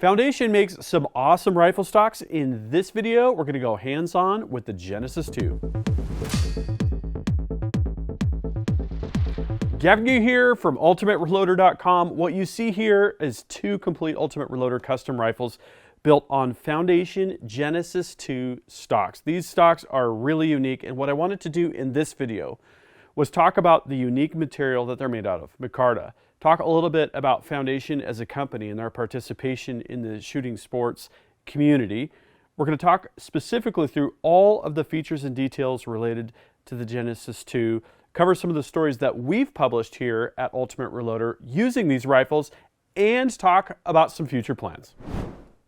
Foundation makes some awesome rifle stocks. In this video, we're going to go hands-on with the Genesis II. Gavin Gu here from UltimateReloader.com. What you see here is two complete Ultimate Reloader custom rifles built on Foundation Genesis II stocks. These stocks are really unique, and what I wanted to do in this video was talk about the unique material that they're made out of, micarta. Talk a little bit about Foundation as a company and their participation in the shooting sports community. We're going to talk specifically through all of the features and details related to the Genesis II, cover some of the stories that we've published here at Ultimate Reloader using these rifles, and talk about some future plans.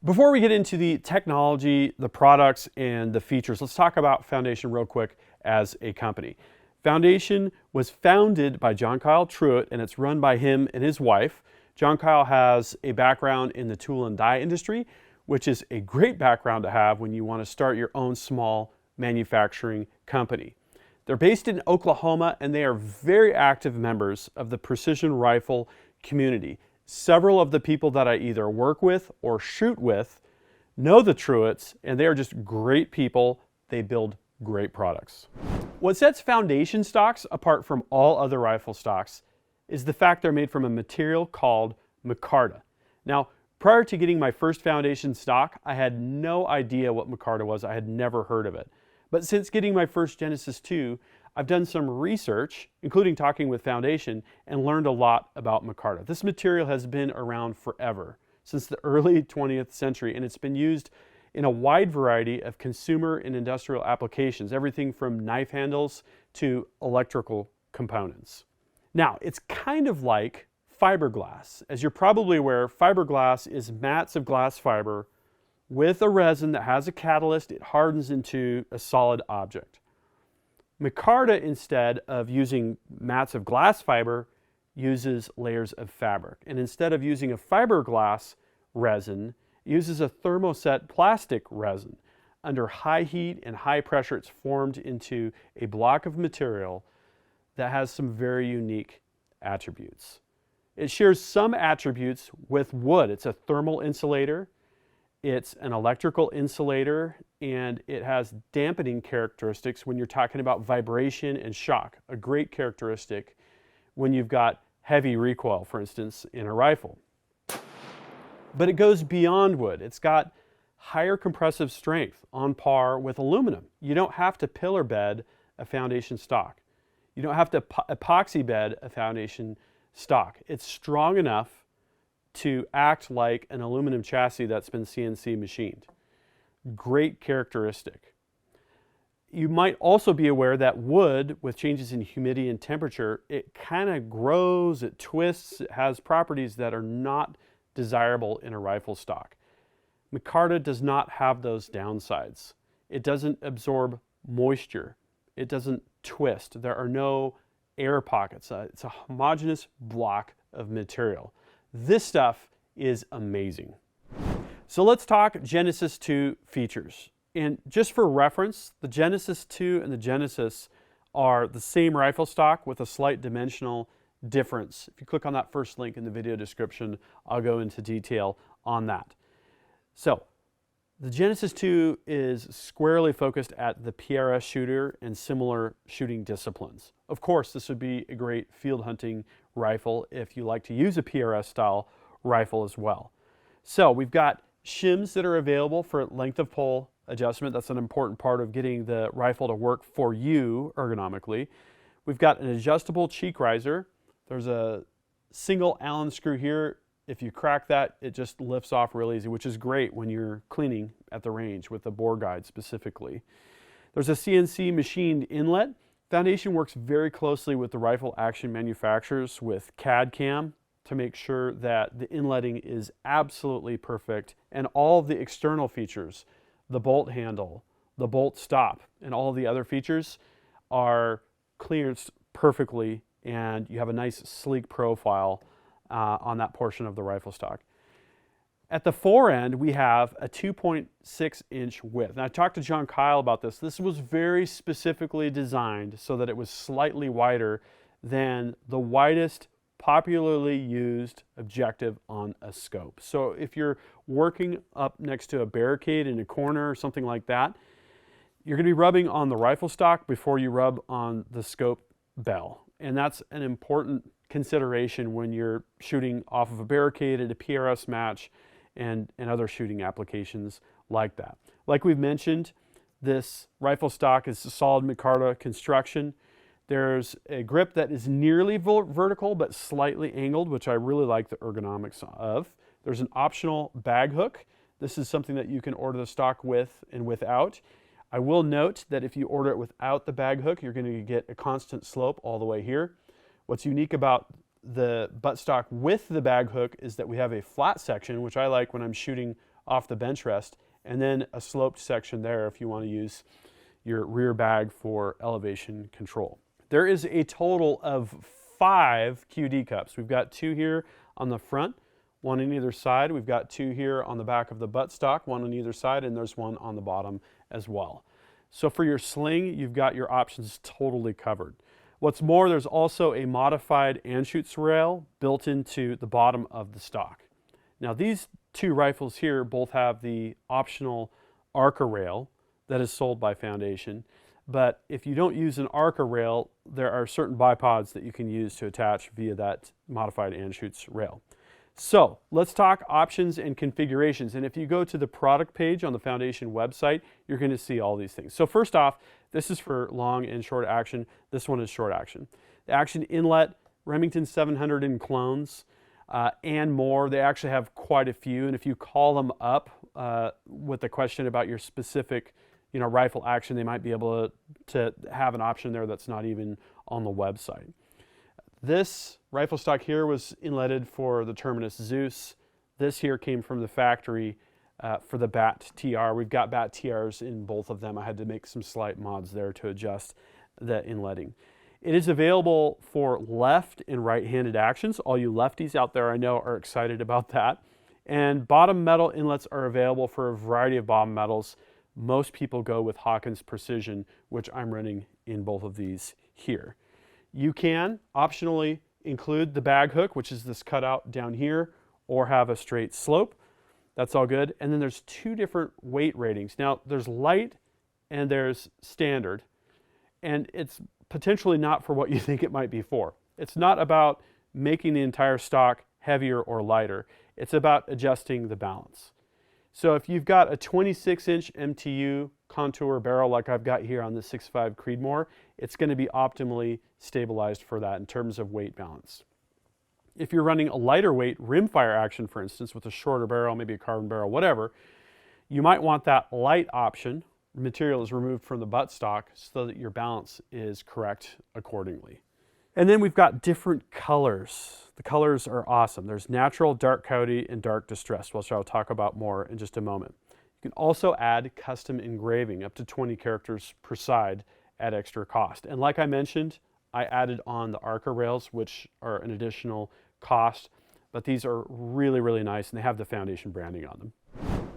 Before we get into the technology, the products, and the features, let's talk about Foundation real quick as a company. Foundation was founded by John Kyle Truitt, and it's run by him and his wife. John Kyle has a background in the tool and die industry, which is a great background to have when you want to start your own small manufacturing company. They're based in Oklahoma, and they are very active members of the precision rifle community. Several of the people that I either work with or shoot with know the Truitts, and they are just great people. They build great products. What sets Foundation stocks apart from all other rifle stocks is the fact they're made from a material called micarta. Now, prior to getting my first Foundation stock, I had no idea what micarta was. I had never heard of it. But since getting my first Genesis II, I've done some research, including talking with Foundation, and learned a lot about micarta. This material has been around forever, since the early 20th century, and it's been used in a wide variety of consumer and industrial applications, everything from knife handles to electrical components. Now, it's kind of like fiberglass. As you're probably aware, fiberglass is mats of glass fiber with a resin that has a catalyst. It hardens into a solid object. Micarta, instead of using mats of glass fiber, uses layers of fabric. And instead of using a fiberglass resin, uses a thermoset plastic resin. Under high heat and high pressure, it's formed into a block of material that has some very unique attributes. It shares some attributes with wood. It's a thermal insulator, it's an electrical insulator, and it has dampening characteristics when you're talking about vibration and shock, a great characteristic when you've got heavy recoil, for instance, in a rifle. But it goes beyond wood. It's got higher compressive strength on par with aluminum. You don't have to pillar bed a Foundation stock. You don't have to epoxy bed a Foundation stock. It's strong enough to act like an aluminum chassis that's been CNC machined. Great characteristic. You might also be aware that wood, with changes in humidity and temperature, it kind of grows, it twists, it has properties that are not desirable in a rifle stock. Micarta does not have those downsides. It doesn't absorb moisture. It doesn't twist. There are no air pockets. It's a homogeneous block of material. This stuff is amazing. So let's talk Genesis II features. And just for reference, the Genesis II and the Genesis are the same rifle stock with a slight dimensional difference. If you click on that first link in the video description, I'll go into detail on that. So, the Genesis II is squarely focused at the PRS shooter and similar shooting disciplines. Of course, this would be a great field hunting rifle if you like to use a PRS style rifle as well. So, we've got shims that are available for length of pull adjustment. That's an important part of getting the rifle to work for you ergonomically. We've got an adjustable cheek riser. There's a single Allen screw here. If you crack that, it just lifts off real easy, which is great when you're cleaning at the range with the bore guide specifically. There's a CNC machined inlet. Foundation works very closely with the rifle action manufacturers with CAD CAM to make sure that the inletting is absolutely perfect, and all of the external features, the bolt handle, the bolt stop, and all the other features are clearanced perfectly, and you have a nice sleek profile on that portion of the rifle stock. At the fore end, we have a 2.6 inch width. Now, I talked to John Kyle about this. This was very specifically designed so that it was slightly wider than the widest popularly used objective on a scope. So if you're working up next to a barricade in a corner or something like that, you're going to be rubbing on the rifle stock before you rub on the scope bell. And that's an important consideration when you're shooting off of a barricade at a PRS match and other shooting applications like that. Like we've mentioned, this rifle stock is a solid micarta construction. There's a grip that is nearly vertical but slightly angled, which I really like the ergonomics of. There's an optional bag hook. This is something that you can order the stock with and without. I will note that if you order it without the bag hook, you're going to get a constant slope all the way here. What's unique about the buttstock with the bag hook is that we have a flat section, which I like when I'm shooting off the bench rest, and then a sloped section there if you want to use your rear bag for elevation control. There is a total of 5 QD cups. We've got 2 here on the front, 1 on either side. We've got 2 here on the back of the buttstock, 1 on either side, and there's 1 on the bottom as well. So for your sling, you've got your options totally covered. What's more, there's also a modified Anschutz rail built into the bottom of the stock. Now these 2 rifles here both have the optional ARCA rail that is sold by Foundation, but if you don't use an ARCA rail, there are certain bipods that you can use to attach via that modified Anschutz rail. So let's talk options and configurations. And if you go to the product page on the Foundation website, you're going to see all these things. So first off, this is for long and short action. This one is short action. The action inlet, Remington 700 in clones and more. They actually have quite a few. And if you call them up with a question about your specific rifle action, they might be able to have an option there that's not even on the website. This rifle stock here was inletted for the Terminus Zeus. This here came from the factory for the BAT TR. We've got BAT TRs in both of them. I had to make some slight mods there to adjust the inletting. It is available for left and right-handed actions. All you lefties out there I know are excited about that. And bottom metal inlets are available for a variety of bottom metals. Most people go with Hawkins Precision, which I'm running in both of these here. You can optionally include the bag hook, which is this cutout down here, or have a straight slope. That's all good. And then there's 2 different weight ratings. Now there's light and there's standard, and it's potentially not for what you think it might be for. It's not about making the entire stock heavier or lighter. It's about adjusting the balance. So if you've got a 26-inch MTU contour barrel like I've got here on the 6.5 Creedmoor, it's going to be optimally stabilized for that in terms of weight balance. If you're running a lighter weight rimfire action, for instance, with a shorter barrel, maybe a carbon barrel, whatever, you might want that light option. Material is removed from the buttstock so that your balance is correct accordingly. And then we've got different colors. The colors are awesome. There's natural, dark coyote, and dark distressed, which I'll talk about more in just a moment. You can also add custom engraving, up to 20 characters per side at extra cost. And like I mentioned, I added on the ARCA rails, which are an additional cost, but these are really, really nice, and they have the Foundation branding on them.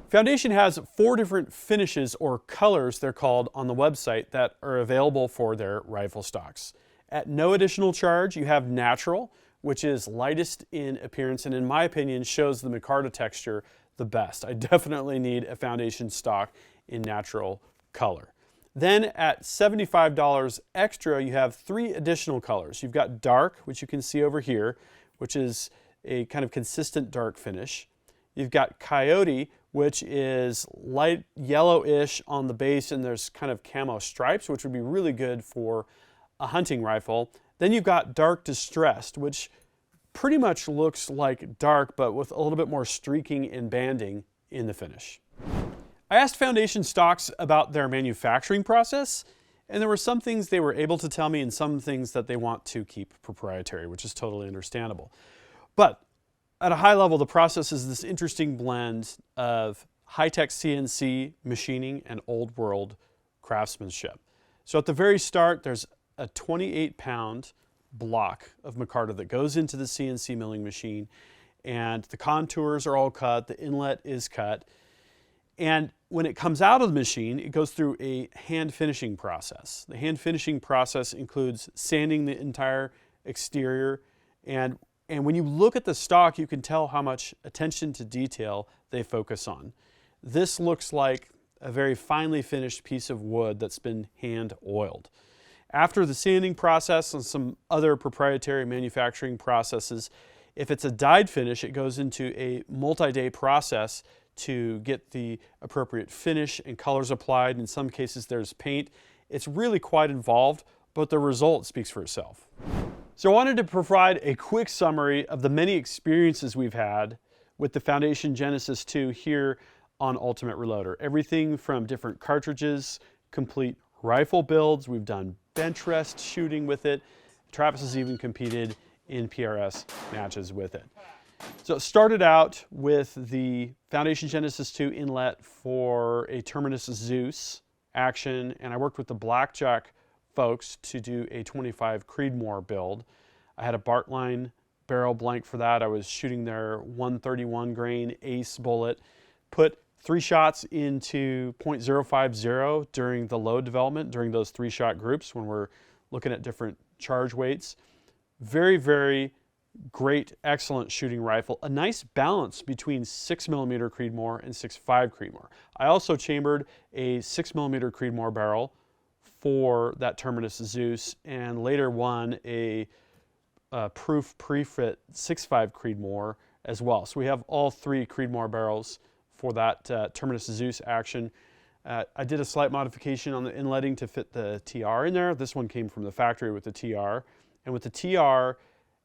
Foundation has 4 different finishes or colors, they're called, on the website that are available for their rifle stocks. At no additional charge, you have natural, which is lightest in appearance and in my opinion shows the micarta texture the best. I definitely need a Foundation stock in natural color. Then at $75 extra, you have 3 additional colors. You've got dark, which you can see over here, which is a kind of consistent dark finish. You've got coyote, which is light yellowish on the base, and there's kind of camo stripes, which would be really good for a hunting rifle. Then you've got dark distressed, which pretty much looks like dark, but with a little bit more streaking and banding in the finish. I asked Foundation Stocks about their manufacturing process, and there were some things they were able to tell me and some things that they want to keep proprietary, which is totally understandable. But at a high level, the process is this interesting blend of high-tech CNC machining and old-world craftsmanship. So at the very start, there's a 28-pound block of micarta that goes into the CNC milling machine, and the contours are all cut, the inlet is cut, and when it comes out of the machine, it goes through a hand finishing process. The hand finishing process includes sanding the entire exterior, and And when you look at the stock, you can tell how much attention to detail they focus on. This looks like a very finely finished piece of wood that's been hand oiled. After the sanding process and some other proprietary manufacturing processes, if it's a dyed finish, it goes into a multi-day process to get the appropriate finish and colors applied. In some cases, there's paint. It's really quite involved, but the result speaks for itself. So I wanted to provide a quick summary of the many experiences we've had with the Foundation Genesis 2 here on Ultimate Reloader. Everything from different cartridges, complete rifle builds, we've done bench rest shooting with it. Travis has even competed in PRS matches with it. So it started out with the Foundation Genesis 2 inlet for a Terminus Zeus action, and I worked with the Blackjack folks to do a 25 Creedmoor build. I had a Bartline barrel blank for that. I was shooting their 131 grain ace bullet, put 3 shots into .050 during the load development, during those 3-shot groups when we're looking at different charge weights. Very, very great, excellent shooting rifle. A nice balance between 6mm Creedmoor and 6.5 Creedmoor. I also chambered a 6mm Creedmoor barrel for that Terminus Zeus, and later won a proof pre-fit 6.5 Creedmoor as well. So we have all 3 Creedmoor barrels for that Terminus Zeus action. I did a slight modification on the inletting to fit the TR in there. This one came from the factory with the TR. And with the TR,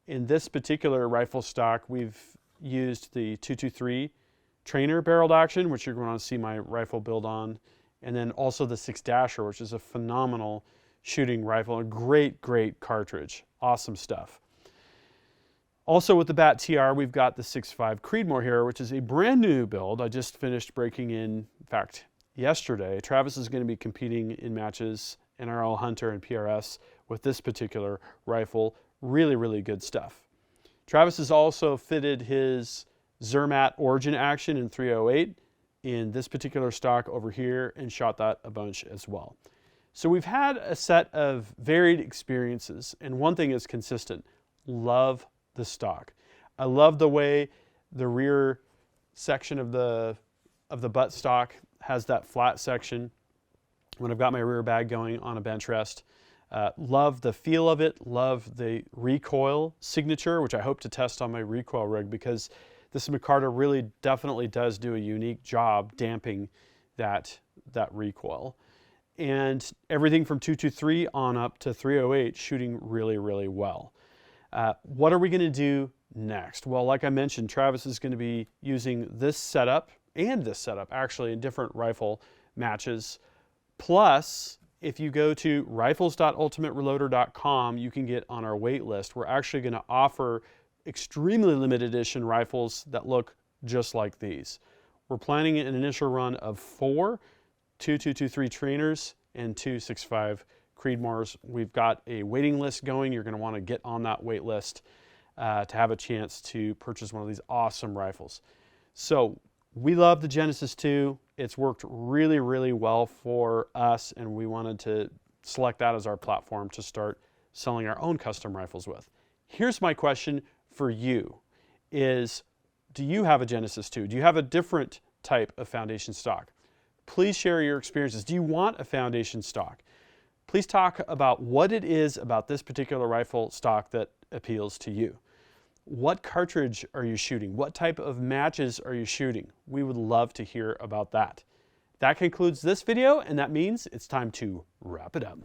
in this particular rifle stock, we've used the 223 trainer barreled action, which you're going to see my rifle build on, and then also the 6-Dasher, which is a phenomenal shooting rifle, a great, great cartridge. Awesome stuff. Also with the BAT TR, we've got the 6.5 Creedmoor here, which is a brand new build. I just finished breaking in fact, yesterday. Travis is going to be competing in matches, NRL Hunter and PRS, with this particular rifle. Really, really good stuff. Travis has also fitted his Zermatt Origin action in 308 in this particular stock over here and shot that a bunch as well. So we've had a set of varied experiences, and one thing is consistent: love the stock. I love the way the rear section of the butt stock has that flat section when I've got my rear bag going on a bench rest. Love the feel of it, love the recoil signature, which I hope to test on my recoil rig, because this Micarta really definitely does do a unique job damping that recoil. And everything from 223 on up to 308 shooting really, really well. What are we going to do next? Well, like I mentioned, Travis is going to be using this setup and this setup actually in different rifle matches. Plus, if you go to rifles.ultimatereloader.com, you can get on our wait list. We're actually going to offer extremely limited edition rifles that look just like these. We're planning an initial run of 4 223 trainers and 2 6.5 Creedmoors. We've got a waiting list going. You're going to want to get on that wait list to have a chance to purchase one of these awesome rifles. So we love the Genesis 2. It's worked really, really well for us, and we wanted to select that as our platform to start selling our own custom rifles with. Here's my question for you is, do you have a Genesis 2? Do you have a different type of Foundation stock? Please share your experiences. Do you want a Foundation stock? Please talk about what it is about this particular rifle stock that appeals to you. What cartridge are you shooting? What type of matches are you shooting? We would love to hear about that. That concludes this video, and that means it's time to wrap it up.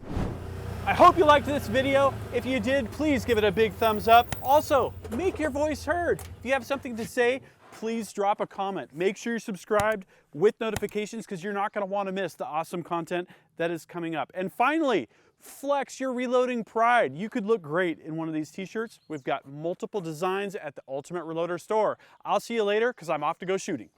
I hope you liked this video. If you did, please give it a big thumbs up. Also, make your voice heard. If you have something to say, please drop a comment. Make sure you're subscribed with notifications, because you're not going to want to miss the awesome content that is coming up. And finally, flex your reloading pride. You could look great in one of these t-shirts. We've got multiple designs at the Ultimate Reloader store. I'll see you later, because I'm off to go shooting.